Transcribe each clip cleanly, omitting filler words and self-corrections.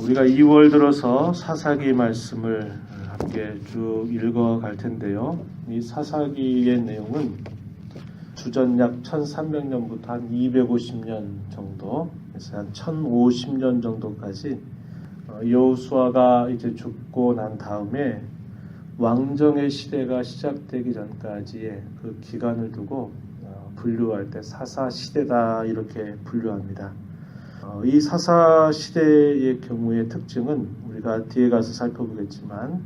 우리가 2월 들어서 사사기 말씀을 함께 쭉 읽어 갈 텐데요. 이 사사기의 내용은 주전 약 1300년부터 한 250년 정도, 그래서 한 1050년 정도까지 여호수아가 이제 죽고 난 다음에 왕정의 시대가 시작되기 전까지의 그 기간을 두고 분류할 때 사사 시대다 이렇게 분류합니다. 이 사사 시대의 경우의 특징은 우리가 뒤에 가서 살펴보겠지만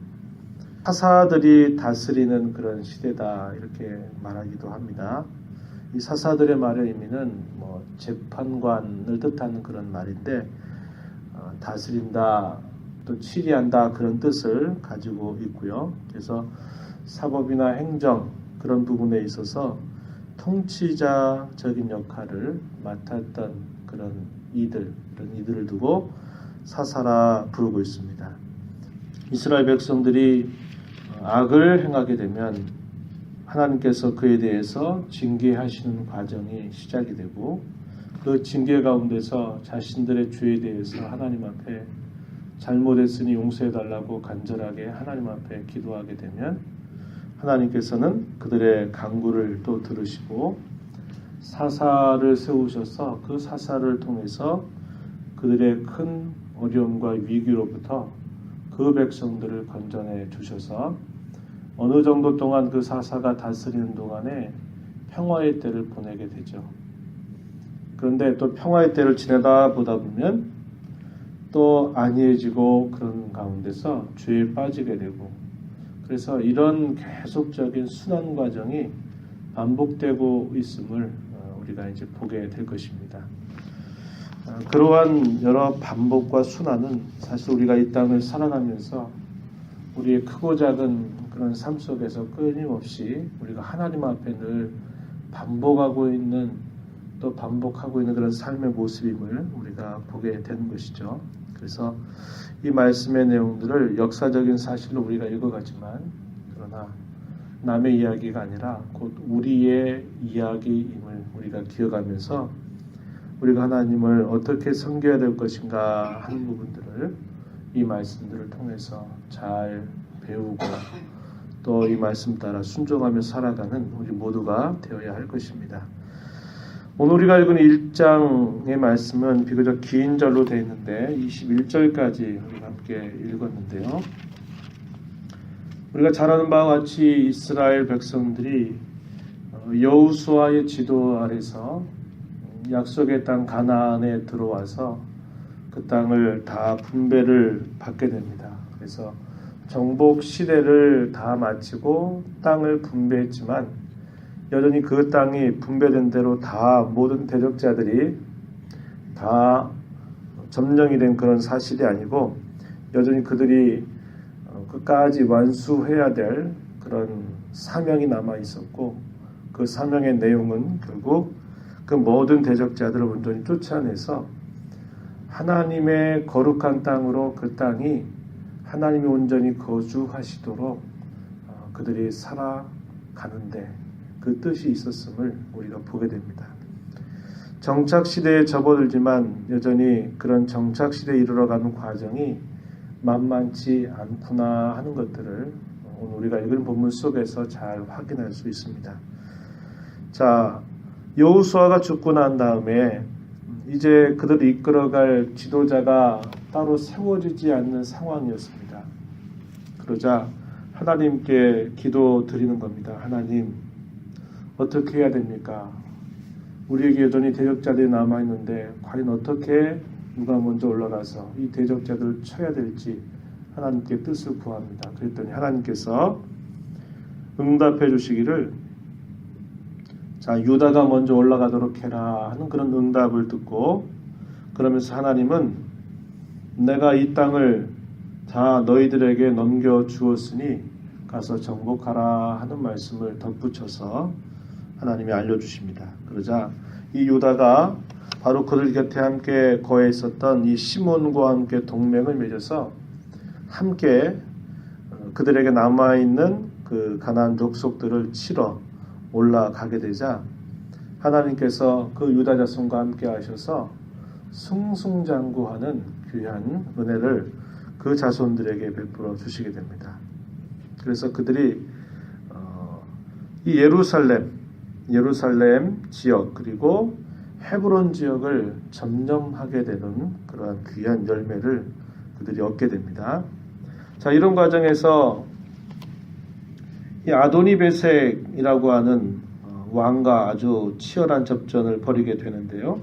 사사들이 다스리는 그런 시대다 이렇게 말하기도 합니다. 이 사사들의 말의 의미는 재판관을 뜻하는 그런 말인데 다스린다 또 치리한다 그런 뜻을 가지고 있고요. 그래서 사법이나 행정 그런 부분에 있어서 통치자적인 역할을 맡았던 그런 이들을 두고 사사라 부르고 있습니다. 이스라엘 백성들이 악을 행하게 되면 하나님께서 그에 대해서 징계하시는 과정이 시작이 되고 그 징계 가운데서 자신들의 죄에 대해서 하나님 앞에 잘못했으니 용서해달라고 간절하게 하나님 앞에 기도하게 되면 하나님께서는 그들의 간구를 또 들으시고 사사를 세우셔서 그 사사를 통해서 그들의 큰 어려움과 위기로부터 그 백성들을 건져내 주셔서 어느 정도 동안 그 사사가 다스리는 동안에 평화의 때를 보내게 되죠. 그런데 또 평화의 때를 지내다 보다 보면 또 안이해지고 그런 가운데서 죄에 빠지게 되고 그래서 이런 계속적인 순환 과정이 반복되고 있음을 우리가 이제 보게 될 것입니다. 그러한 여러 반복과 순환은 사실 우리가 이 땅을 살아가면서 우리의 크고 작은 그런 삶 속에서 끊임없이 우리가 하나님 앞에 늘 반복하고 있는 또 반복하고 있는 그런 삶의 모습임을 우리가 보게 되는 것이죠. 그래서 이 말씀의 내용들을 역사적인 사실로 우리가 읽어가지만 그러나 남의 이야기가 아니라 곧 우리의 이야기임을 우리가 기억하면서 우리가 하나님을 어떻게 섬겨야 될 것인가 하는 부분들을 이 말씀들을 통해서 잘 배우고 또 이 말씀 따라 순종하며 살아가는 우리 모두가 되어야 할 것입니다. 오늘 우리가 읽은 1장의 말씀은 비교적 긴 절로 되어 있는데 21절까지 우리가 함께 읽었는데요. 우리가 잘 아는 바와 같이 이스라엘 백성들이 여호수아의 지도 아래서 약속의 땅 가나안에 들어와서 그 땅을 다 분배를 받게 됩니다. 그래서 정복 시대를 다 마치고 땅을 분배했지만 여전히 그 땅이 분배된 대로 다 모든 대적자들이 다 점령이 된 그런 사실이 아니고 여전히 그들이 끝까지 완수해야 될 그런 사명이 남아 있었고 그 사명의 내용은 결국 그 모든 대적자들을 온전히 쫓아내서 하나님의 거룩한 땅으로 그 땅이 하나님이 온전히 거주하시도록 그들이 살아가는데 그 뜻이 있었음을 우리가 보게 됩니다. 정착시대에 접어들지만 여전히 그런 정착시대에 이르러가는 과정이 만만치 않구나 하는 것들을 오늘 우리가 읽은 본문 속에서 잘 확인할 수 있습니다. 자, 여호수아가 죽고 난 다음에 이제 그들을 이끌어갈 지도자가 따로 세워지지 않는 상황이었습니다. 그러자 하나님께 기도 드리는 겁니다. 하나님, 어떻게 해야 됩니까? 우리에게 여전히 대적자들이 남아있는데 과연 어떻게 누가 먼저 올라가서 이 대적자들을 쳐야 될지 하나님께 뜻을 구합니다. 그랬더니 하나님께서 응답해 주시기를 자, 유다가 먼저 올라가도록 해라 하는 그런 응답을 듣고 그러면서 하나님은 내가 이 땅을 다 너희들에게 넘겨주었으니 가서 정복하라 하는 말씀을 덧붙여서 하나님이 알려주십니다. 그러자 이 유다가 바로 그들 곁에 함께 거해 있었던 이 시몬과 함께 동맹을 맺어서 함께 그들에게 남아있는 그 가나안 족속들을 치러 올라가게 되자 하나님께서 그 유다 자손과 함께 하셔서 승승장구하는 귀한 은혜를 그 자손들에게 베풀어 주시게 됩니다. 그래서 그들이 이 예루살렘 지역 그리고 헤브론 지역을 점령하게 되는 그러한 귀한 열매를 그들이 얻게 됩니다. 자, 이런 과정에서 이 아도니베색이라고 하는 왕과 아주 치열한 접전을 벌이게 되는데요.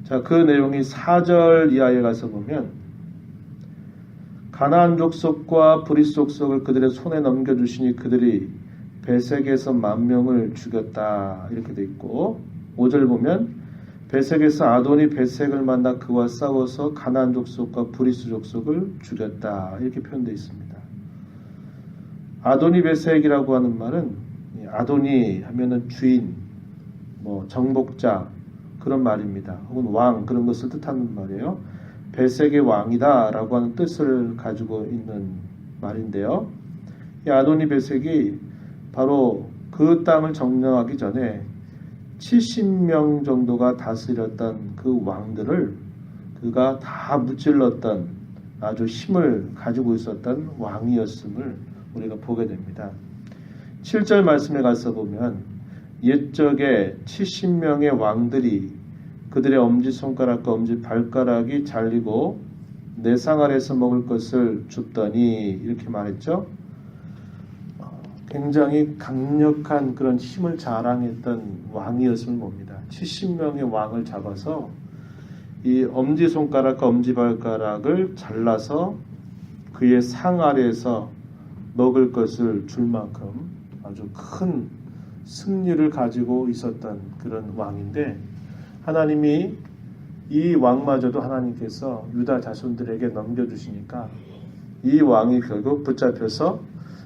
자, 그 내용이 4절 이하에 가서 보면 가나안 족속과 브릿 족속을 그들의 손에 넘겨주시니 그들이 베색에서 10,000명을 죽였다 이렇게 돼 있고 5절 보면 베색에서 아도니 베색을 만나 그와 싸워서 가나안 족속과 브릿 족속을 죽였다 이렇게 표현되어 있습니다. 아도니 베색이라고 하는 말은 아도니 하면은 주인, 정복자 그런 말입니다. 혹은 왕 그런 것을 뜻하는 말이에요. 베색의 왕이다 라고 하는 뜻을 가지고 있는 말인데요. 이 아도니 베색이 바로 그 땅을 점령하기 전에 70명 정도가 다스렸던 그 왕들을 그가 다 무찔렀던 아주 힘을 가지고 있었던 왕이었음을 우리가 보게 됩니다. 7절 말씀에 가서 보면 옛적에 70명의 왕들이 그들의 엄지손가락과 엄지발가락이 잘리고 내 상 아래서 먹을 것을 줍더니 이렇게 말했죠. 굉장히 강력한 그런 힘을 자랑했던 왕이었음을 봅니다. 70명의 왕을 잡아서 이 엄지손가락과 엄지발가락을 잘라서 그의 상 아래에서 먹을 것을 줄 만큼 아주 큰 승리를 가지고 있었던 그런 왕인데 하나님이 이 왕마저도 하나님께서 유다 자손들에게 넘겨주시니까 이 왕이 결국 붙잡혀서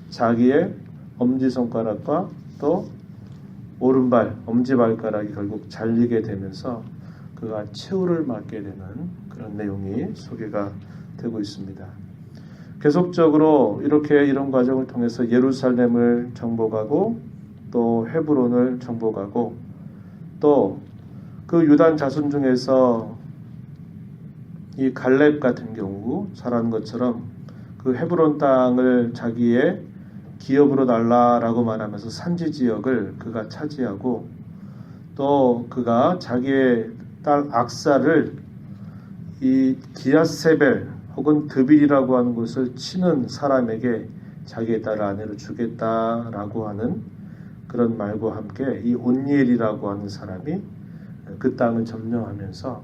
자기의 엄지손가락과 또 오른발, 엄지발가락이 결국 잘리게 되면서 그가 최후를 맞게 되는 그런 내용이 소개가 되고 있습니다. 계속적으로 이런 과정을 통해서 예루살렘을 정복하고 또 헤브론을 정복하고 또 그 유단 자손 중에서 이 갈렙 같은 경우 잘한 것처럼 그 헤브론 땅을 자기의 기업으로 달라라고 말하면서 산지 지역을 그가 차지하고 또 그가 자기의 딸 악사를 이 기앗세벨 혹은 드빌이라고 하는 곳을 치는 사람에게 자기의 딸을 아내로 주겠다라고 하는 그런 말과 함께 이 온니엘이라고 하는 사람이 그 땅을 점령하면서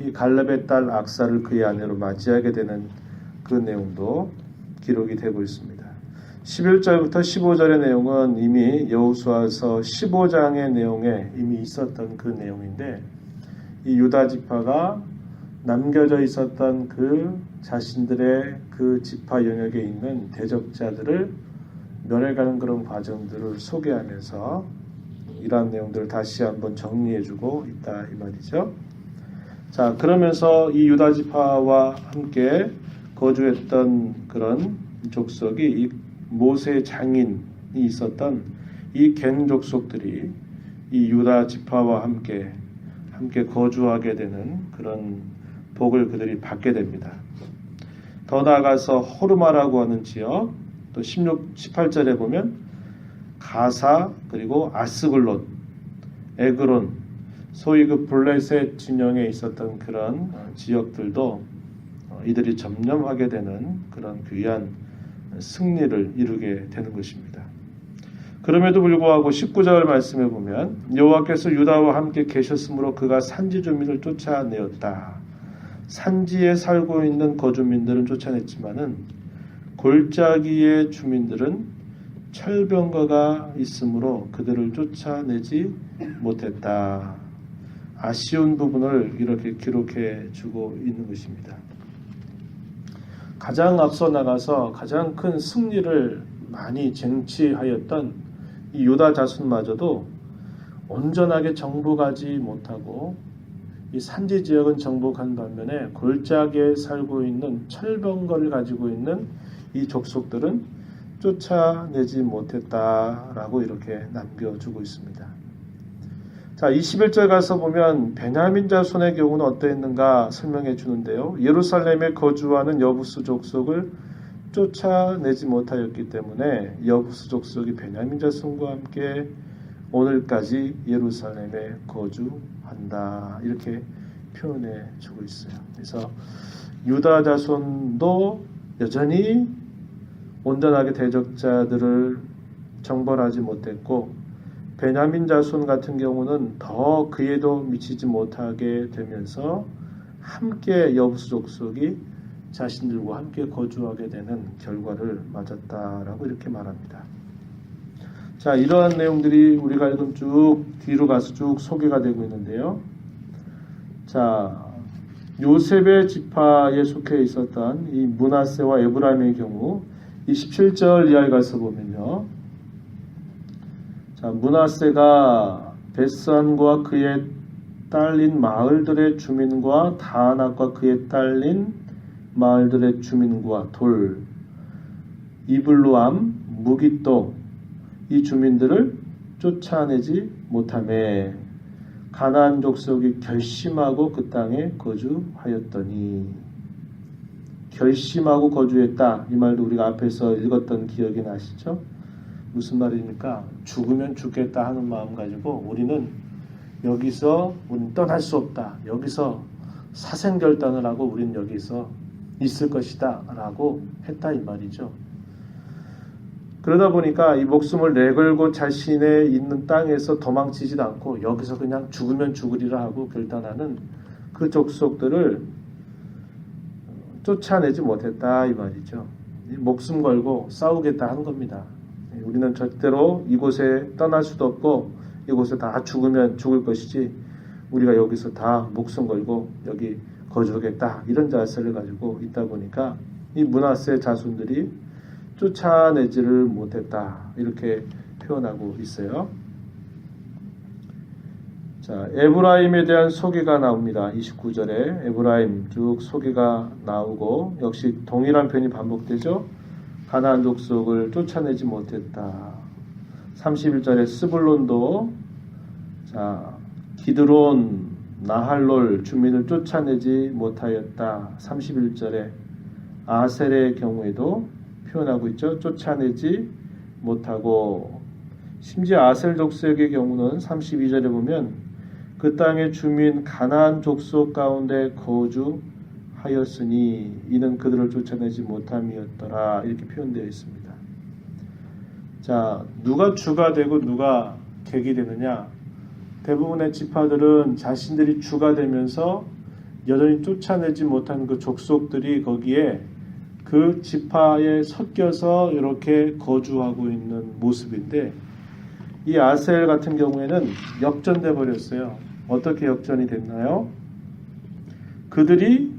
이 갈렙의 딸 악사를 그의 아내로 맞이하게 되는 그 내용도 기록이 되고 있습니다. 11절부터 15절의 내용은 이미 여호수아서 15장의 내용에 이미 있었던 그 내용인데 이 유다 지파가 남겨져 있었던 그 자신들의 그 지파 영역에 있는 대적자들을 멸해가는 그런 과정들을 소개하면서 이러한 내용들을 다시 한번 정리해주고 있다 이 말이죠. 자, 그러면서 이 유다 지파와 함께 거주했던 그런 족속이 이 모세 장인이 있었던 이 겐 족속들이 이 유다 지파와 함께 거주하게 되는 그런 복을 그들이 받게 됩니다. 더 나아가서 호르마라고 하는 지역, 또 18절에 보면 가사 그리고 아스글론, 에그론, 소위 그 블레셋 진영에 있었던 그런 지역들도 이들이 점령하게 되는 그런 귀한 승리를 이루게 되는 것입니다. 그럼에도 불구하고 19절 말씀에 보면 여호와께서 유다와 함께 계셨으므로 그가 산지 주민을 쫓아내었다. 산지에 살고 있는 거주민들은 쫓아냈지만은 골짜기의 주민들은 철병거가 있으므로 그들을 쫓아내지 못했다. 아쉬운 부분을 이렇게 기록해 주고 있는 것입니다. 가장 앞서 나가서 가장 큰 승리를 많이 쟁취하였던 이 유다 자손마저도 온전하게 정복하지 못하고 이 산지 지역은 정복한 반면에 골짜기에 살고 있는 철병거를 가지고 있는 이 족속들은 쫓아내지 못했다라고 이렇게 남겨주고 있습니다. 자, 21절 가서 보면 베냐민 자손의 경우는 어떠했는가 설명해 주는데요. 예루살렘에 거주하는 여부수 족속을 쫓아내지 못하였기 때문에 여부수 족속이 베냐민 자손과 함께 오늘까지 예루살렘에 거주한다. 이렇게 표현해 주고 있어요. 그래서 유다 자손도 여전히 온전하게 대적자들을 정벌하지 못했고 베냐민 자손 같은 경우는 더 그에도 미치지 못하게 되면서 함께 여부수 족속이 자신들과 함께 거주하게 되는 결과를 맞았다라고 이렇게 말합니다. 자, 이러한 내용들이 우리가 읽은 쭉 뒤로 가서 쭉 소개가 되고 있는데요. 자, 요셉의 지파에 속해 있었던 이 므낫세와 에브라임의 경우 27절 이하에 가서 보면요. 자, 므낫세가 베스안과 그의 딸린 마을들의 주민과 다낙과 그의 딸린 마을들의 주민과 돌, 이블루암, 무깃도 이 주민들을 쫓아내지 못하매 가나안 족속이 결심하고 그 땅에 거주하였더니, 결심하고 거주했다 이 말도 우리가 앞에서 읽었던 기억이 나시죠? 무슨 말입니까? 죽으면 죽겠다 하는 마음 가지고 우리는 여기서 우리는 떠날 수 없다, 여기서 사생결단을 하고 우리는 여기서 있을 것이다 라고 했다 이 말이죠. 그러다 보니까 이 목숨을 내걸고 자신의 있는 땅에서 도망치지도 않고 여기서 그냥 죽으면 죽으리라 하고 결단하는 그 족속들을 쫓아내지 못했다 이 말이죠. 목숨 걸고 싸우겠다 하는 겁니다. 우리는 절대로 이곳에 떠날 수도 없고 이곳에 다 죽으면 죽을 것이지 우리가 여기서 다 목숨 걸고 여기 거주하겠다 이런 자세를 가지고 있다 보니까 이 므낫세 자손들이 쫓아내지를 못했다 이렇게 표현하고 있어요. 자, 에브라임에 대한 소개가 나옵니다. 29절에 에브라임 쭉 소개가 나오고 역시 동일한 표현이 반복되죠. 가나안 족속을 쫓아내지 못했다. 31절에 스불론도 자, 기드론, 나할롤 주민을 쫓아내지 못하였다. 31절에 아셀의 경우에도 표현하고 있죠. 쫓아내지 못하고, 심지어 아셀 족속의 경우는 32절에 보면 그 땅의 주민 가나안 족속 가운데 거주하였으니 이는 그들을 쫓아내지 못함이었더라 이렇게 표현되어 있습니다. 자, 누가 주가 되고 누가 객이 되느냐? 대부분의 지파들은 자신들이 주가 되면서 여전히 쫓아내지 못한 그 족속들이 거기에 그 지파에 섞여서 이렇게 거주하고 있는 모습인데, 이 아셀 같은 경우에는 역전돼 버렸어요. 어떻게 역전이 됐나요? 그들이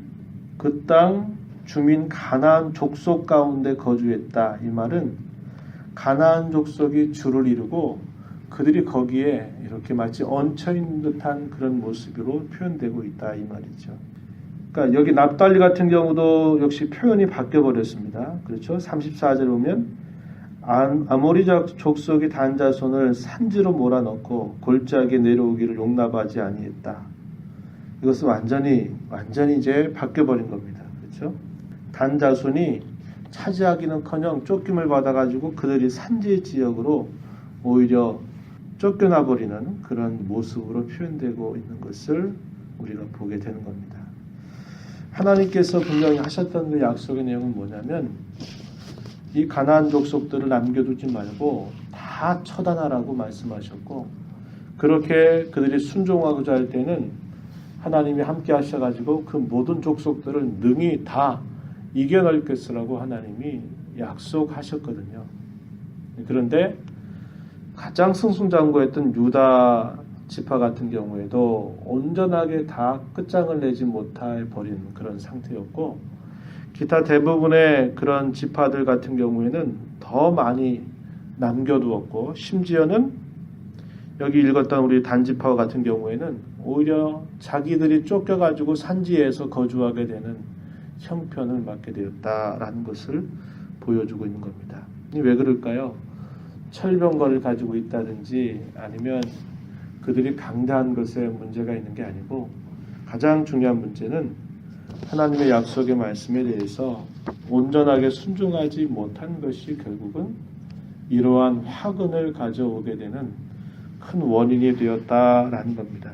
그 땅 주민 가나안 족속 가운데 거주했다. 이 말은 가나안 족속이 주를 이루고 그들이 거기에 이렇게 마치 얹혀있는 듯한 그런 모습으로 표현되고 있다. 이 말이죠. 그러니까 여기 납달리 같은 경우도 역시 표현이 바뀌어버렸습니다. 그렇죠? 34절에 보면 아모리 족속이 단자손을 산지로 몰아넣고 골짜기에 내려오기를 용납하지 아니했다. 이것은 완전히 이제 바뀌어버린 겁니다. 그렇죠? 단자손이 차지하기는커녕 쫓김을 받아가지고 그들이 산지 지역으로 오히려 쫓겨나 버리는 그런 모습으로 표현되고 있는 것을 우리가 보게 되는 겁니다. 하나님께서 분명히 하셨던 그 약속의 내용은 뭐냐면 이 가나안 족속들을 남겨두지 말고 다 처단하라고 말씀하셨고, 그렇게 그들이 순종하고자 할 때는 하나님이 함께 하셔가지고 그 모든 족속들을 능히 다 이겨낼 것이라고 하나님이 약속하셨거든요. 그런데 가장 승승장구했던 유다 지파 같은 경우에도 온전하게 다 끝장을 내지 못해 버린 그런 상태였고, 기타 대부분의 그런 지파들 같은 경우에는 더 많이 남겨두었고, 심지어는 여기 읽었던 우리 단지파 같은 경우에는 오히려 자기들이 쫓겨가지고 산지에서 거주하게 되는 형편을 맞게 되었다라는 것을 보여주고 있는 겁니다. 왜 그럴까요? 철병거를 가지고 있다든지 아니면 그들이 강대한 것에 문제가 있는 게 아니고 가장 중요한 문제는 하나님의 약속의 말씀에 대해서 온전하게 순종하지 못한 것이 결국은 이러한 화근을 가져오게 되는 큰 원인이 되었다라는 겁니다.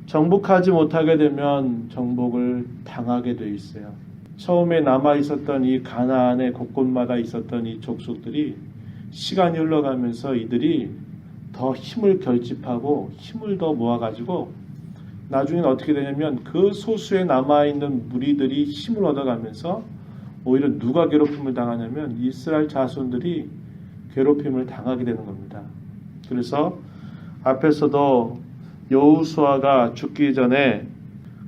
정복하지 못하게 되면 정복을 당하게 돼 있어요. 처음에 남아 있었던 이 가나안의 곳곳마다 있었던 이 족속들이 시간이 흘러가면서 이들이 더 힘을 결집하고 힘을 더 모아가지고 나중에는 어떻게 되냐면 그 소수에 남아있는 무리들이 힘을 얻어가면서 오히려 누가 괴롭힘을 당하냐면 이스라엘 자손들이 괴롭힘을 당하게 되는 겁니다. 그래서 앞에서도 여호수아가 죽기 전에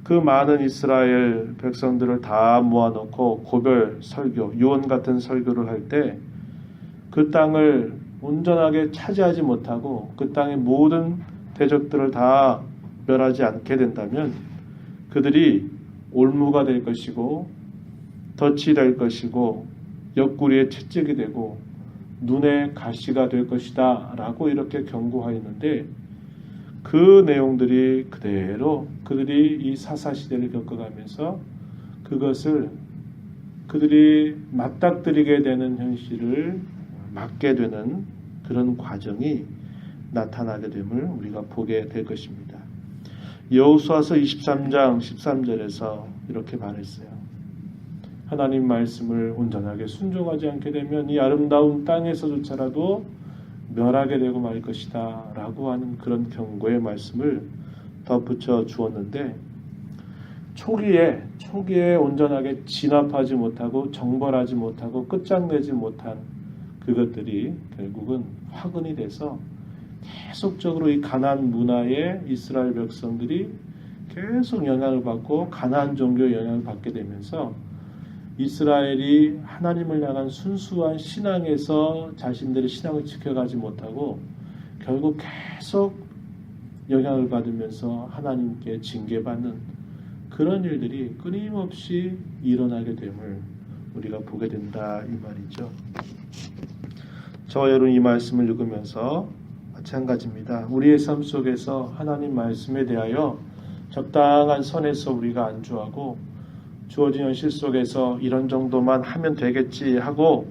그 많은 이스라엘 백성들을 다 모아놓고 고별 설교, 유언 같은 설교를 할 때 그 땅을 온전하게 차지하지 못하고 그 땅의 모든 대적들을 다 멸하지 않게 된다면 그들이 올무가 될 것이고 덫이 될 것이고 옆구리에 채찍이 되고 눈에 가시가 될 것이다 라고 이렇게 경고하였는데 그 내용들이 그대로 그들이 이 사사시대를 겪어가면서 그것을 그들이 맞닥뜨리게 되는 현실을 맞게 되는 그런 과정이 나타나게 됨을 우리가 보게 될 것입니다. 여호수아서 23장 13절에서 이렇게 말했어요. 하나님 말씀을 온전하게 순종하지 않게 되면 이 아름다운 땅에서조차라도 멸하게 되고 말 것이다 라고 하는 그런 경고의 말씀을 덧붙여 주었는데 초기에 온전하게 진압하지 못하고 정벌하지 못하고 끝장내지 못한 그것들이 결국은 화근이 돼서 계속적으로 이 가나안 문화에 이스라엘 백성들이 계속 영향을 받고 가나안 종교의 영향을 받게 되면서 이스라엘이 하나님을 향한 순수한 신앙에서 자신들의 신앙을 지켜가지 못하고 결국 계속 영향을 받으면서 하나님께 징계받는 그런 일들이 끊임없이 일어나게 됨을 우리가 보게 된다 이 말이죠. 저와 여러분 이 말씀을 읽으면서 마찬가지입니다. 우리의 삶 속에서 하나님 말씀에 대하여 적당한 선에서 우리가 안주하고 주어진 현실 속에서 이런 정도만 하면 되겠지 하고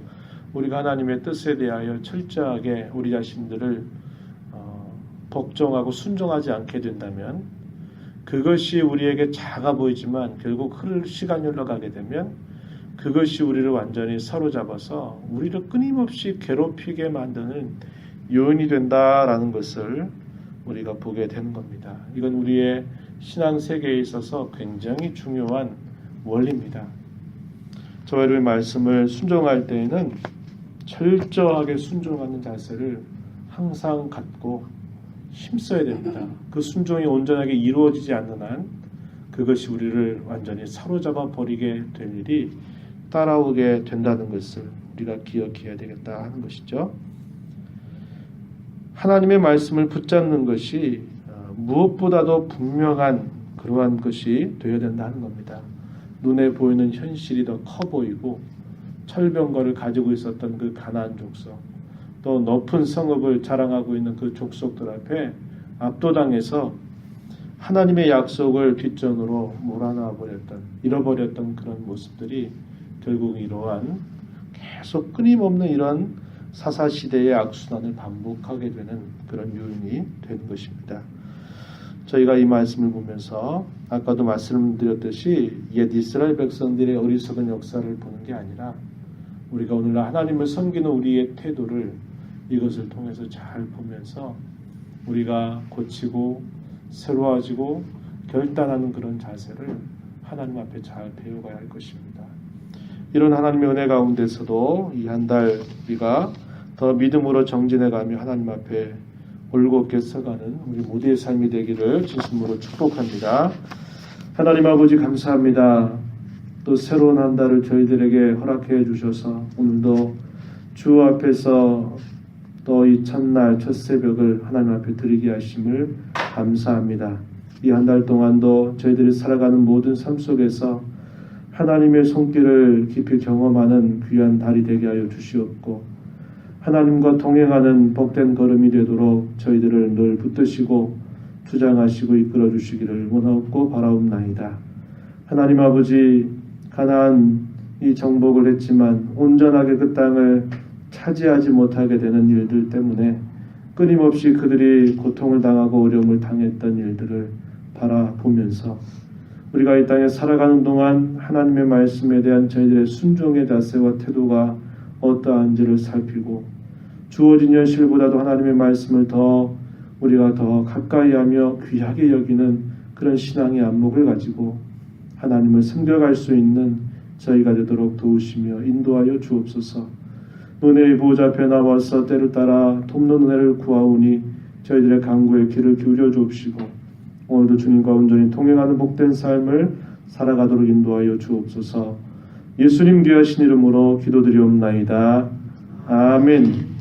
우리가 하나님의 뜻에 대하여 철저하게 우리 자신들을 복종하고 순종하지 않게 된다면 그것이 우리에게 작아 보이지만 결국 시간이 흘러가게 되면 그것이 우리를 완전히 사로잡아서 우리를 끊임없이 괴롭히게 만드는 요인이 된다라는 것을 우리가 보게 되는 겁니다. 이건 우리의 신앙 세계에 있어서 굉장히 중요한 원리입니다. 저와 여러분의 말씀을 순종할 때에는 철저하게 순종하는 자세를 항상 갖고 힘써야 됩니다. 그 순종이 온전하게 이루어지지 않는 한 그것이 우리를 완전히 사로잡아 버리게 될 일이 따라오게 된다는 것을 우리가 기억해야 되겠다 하는 것이죠. 하나님의 말씀을 붙잡는 것이 무엇보다도 분명한 그러한 것이 되어야 된다는 겁니다. 눈에 보이는 현실이 더 커 보이고 철병거를 가지고 있었던 그 가나안 족속 또 높은 성읍을 자랑하고 있는 그 족속들 앞에 압도당해서 하나님의 약속을 뒷전으로 몰아넣어 버렸던 잃어버렸던 그런 모습들이 결국 이러한 계속 끊임없는 이런 사사시대의 악순환을 반복하게 되는 그런 요인이 되는 것입니다. 저희가 이 말씀을 보면서 아까도 말씀드렸듯이 옛 이스라엘 백성들의 어리석은 역사를 보는 게 아니라 우리가 오늘날 하나님을 섬기는 우리의 태도를 이것을 통해서 잘 보면서 우리가 고치고 새로워지고 결단하는 그런 자세를 하나님 앞에 잘 배워가야 할 것입니다. 이런 하나님의 은혜 가운데서도 이 한 달 우리가 더 믿음으로 정진해가며 하나님 앞에 올곧게 서가는 우리 모두의 삶이 되기를 진심으로 축복합니다. 하나님 아버지 감사합니다. 또 새로운 한 달을 저희들에게 허락해 주셔서 오늘도 주 앞에서 또 이 첫날 첫 새벽을 하나님 앞에 드리게 하심을 감사합니다. 이 한 달 동안도 저희들이 살아가는 모든 삶 속에서 하나님의 손길을 깊이 경험하는 귀한 달이 되게 하여 주시옵고 하나님과 동행하는 복된 걸음이 되도록 저희들을 늘 붙드시고 주장하시고 이끌어 주시기를 원하옵고 바라옵나이다. 하나님 아버지, 가나안 이 정복을 했지만 온전하게 그 땅을 차지하지 못하게 되는 일들 때문에 끊임없이 그들이 고통을 당하고 어려움을 당했던 일들을 바라보면서 우리가 이 땅에 살아가는 동안 하나님의 말씀에 대한 저희들의 순종의 자세와 태도가 어떠한지를 살피고 주어진 현실보다도 하나님의 말씀을 우리가 더 가까이하며 귀하게 여기는 그런 신앙의 안목을 가지고 하나님을 섬겨갈 수 있는 저희가 되도록 도우시며 인도하여 주옵소서. 은혜의 보좌 앞에 나와서 때를 따라 돕는 은혜를 구하오니 저희들의 간구에 귀를 기울여 주옵시고 오늘도 주님과 온전히 동행하는 복된 삶을 살아가도록 인도하여 주옵소서. 예수님 귀하신 이름으로 기도드리옵나이다. 아멘.